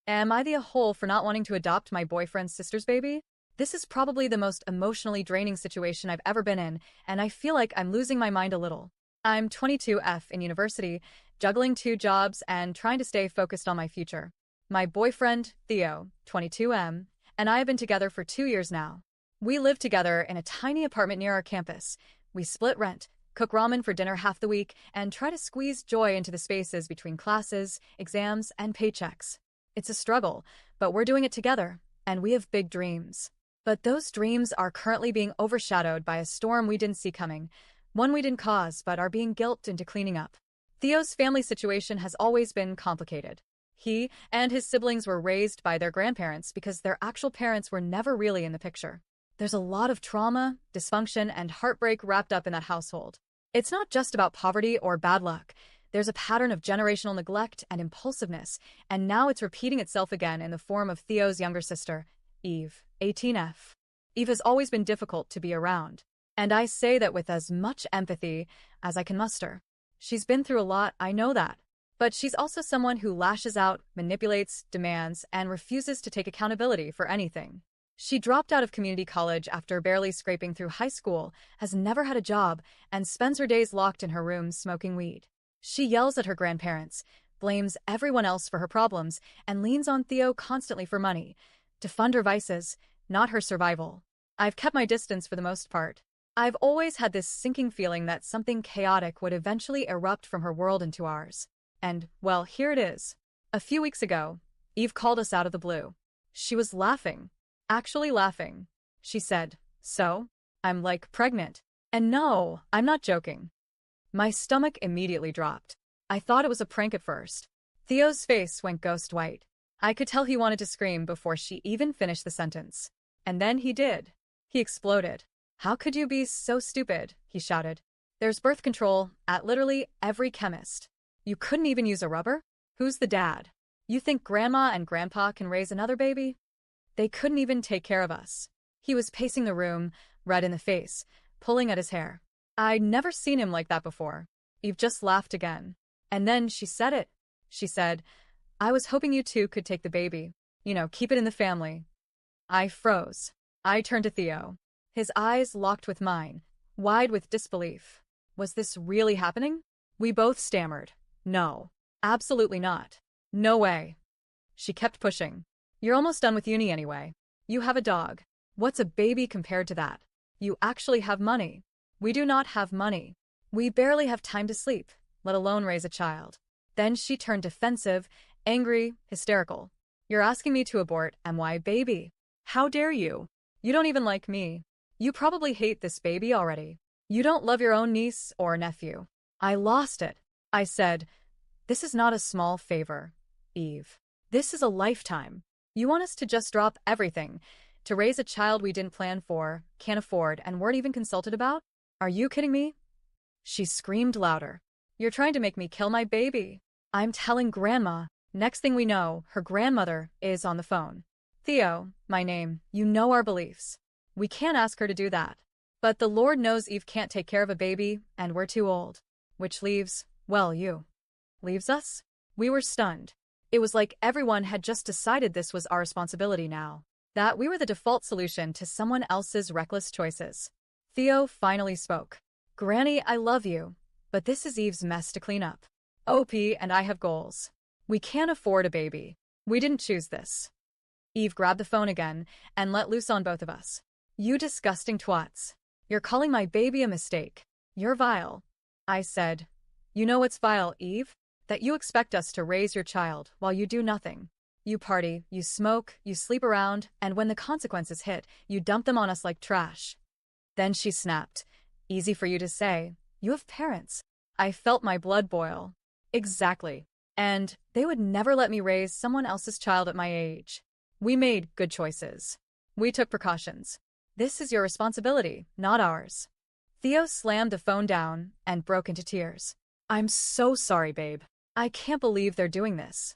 Am I the a-hole for not wanting to adopt my boyfriend's sister's baby? This is probably the most emotionally draining situation I've ever been in, and I feel like I'm losing my mind a little. I'm 22F in university, juggling two jobs and trying to stay focused on my future. My boyfriend, Theo, 22M, and I have been together for 2 years now. We live together in a tiny apartment near our campus. We split rent, cook ramen for dinner half the week, and try to squeeze joy into the spaces between classes, exams, and paychecks. It's a struggle, but we're doing it together, and we have big dreams. But those dreams are currently being overshadowed by a storm we didn't see coming, one we didn't cause but are being guilted into cleaning up. Theo's family situation has always been complicated. He and his siblings were raised by their grandparents because their actual parents were never really in the picture. There's a lot of trauma, dysfunction, and heartbreak wrapped up in that household. It's not just about poverty or bad luck. There's a pattern of generational neglect and impulsiveness, and now it's repeating itself again in the form of Theo's younger sister, Eve, 18F. Eve has always been difficult to be around, and I say that with as much empathy as I can muster. She's been through a lot, I know that. But she's also someone who lashes out, manipulates, demands, and refuses to take accountability for anything. She dropped out of community college after barely scraping through high school, has never had a job, and spends her days locked in her room smoking weed. She yells at her grandparents, blames everyone else for her problems, and leans on Theo constantly for money, to fund her vices, not her survival. I've kept my distance for the most part. I've always had this sinking feeling that something chaotic would eventually erupt from her world into ours. And, well, here it is. A few weeks ago, Eve called us out of the blue. She was laughing. Actually laughing. She said, "So? I'm like pregnant." And no, I'm not joking. My stomach immediately dropped. I thought it was a prank at first. Theo's face went ghost white. I could tell he wanted to scream before she even finished the sentence. And then he did. He exploded. "How could you be so stupid?" he shouted. "There's birth control at literally every chemist. You couldn't even use a rubber? Who's the dad? You think grandma and grandpa can raise another baby? They couldn't even take care of us." He was pacing the room, red in the face, pulling at his hair. I'd never seen him like that before. Eve just laughed again. And then she said it. She said, "I was hoping you two could take the baby. You know, keep it in the family." I froze. I turned to Theo. His eyes locked with mine, wide with disbelief. Was this really happening? We both stammered. "No. Absolutely not. No way." She kept pushing. "You're almost done with uni anyway. You have a dog. What's a baby compared to that? You actually have money. We do not have money. We barely have time to sleep, let alone raise a child." Then she turned defensive, angry, hysterical. "You're asking me to abort my baby. How dare you? You don't even like me. You probably hate this baby already. You don't love your own niece or nephew." I lost it. I said, "This is not a small favor, Eve. This is a lifetime. You want us to just drop everything, to raise a child we didn't plan for, can't afford, and weren't even consulted about? Are you kidding me?" She screamed louder. "You're trying to make me kill my baby. I'm telling Grandma." Next thing we know, her grandmother is on the phone. "Theo, my name, you know our beliefs. We can't ask her to do that. But the Lord knows Eve can't take care of a baby, and we're too old. Which leaves, well, you." Leaves us? We were stunned. It was like everyone had just decided this was our responsibility now. That we were the default solution to someone else's reckless choices. Theo finally spoke. "Granny, I love you, but this is Eve's mess to clean up. OP and I have goals. We can't afford a baby. We didn't choose this." Eve grabbed the phone again and let loose on both of us. "You disgusting twats. You're calling my baby a mistake. You're vile." I said, "You know what's vile, Eve? That you expect us to raise your child while you do nothing. You party, you smoke, you sleep around, and when the consequences hit, you dump them on us like trash." Then she snapped. "Easy for you to say. You have parents." I felt my blood boil. Exactly. And they would never let me raise someone else's child at my age. We made good choices. We took precautions. This is your responsibility, not ours. Theo slammed the phone down and broke into tears. "I'm so sorry, babe. I can't believe they're doing this."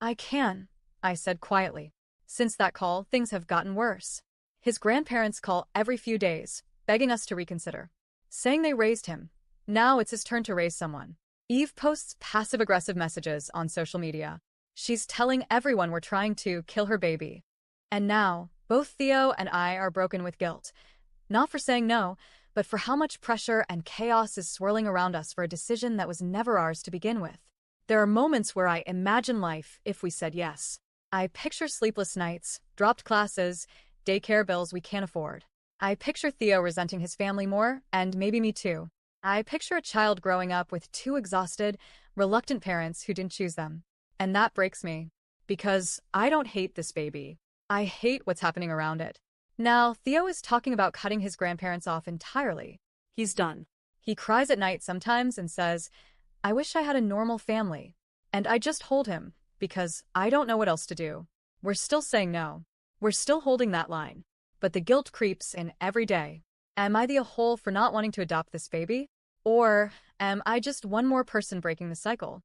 "I can," I said quietly. "Since that call, things have gotten worse. His grandparents call every few days, begging us to reconsider. Saying they raised him. Now it's his turn to raise someone." Eve posts passive-aggressive messages on social media. She's telling everyone we're trying to kill her baby. And now, both Theo and I are broken with guilt. Not for saying no, but for how much pressure and chaos is swirling around us for a decision that was never ours to begin with. There are moments where I imagine life if we said yes. I picture sleepless nights, dropped classes, daycare bills we can't afford. I picture Theo resenting his family more, and maybe me too. I picture a child growing up with two exhausted, reluctant parents who didn't choose them. And that breaks me. Because I don't hate this baby. I hate what's happening around it. Now, Theo is talking about cutting his grandparents off entirely. He's done. He cries at night sometimes and says, I wish I had a normal family. And I just hold him, because I don't know what else to do. We're still saying no. We're still holding that line. But the guilt creeps in every day. Am I the a-hole for not wanting to adopt this baby? Or am I just one more person breaking the cycle?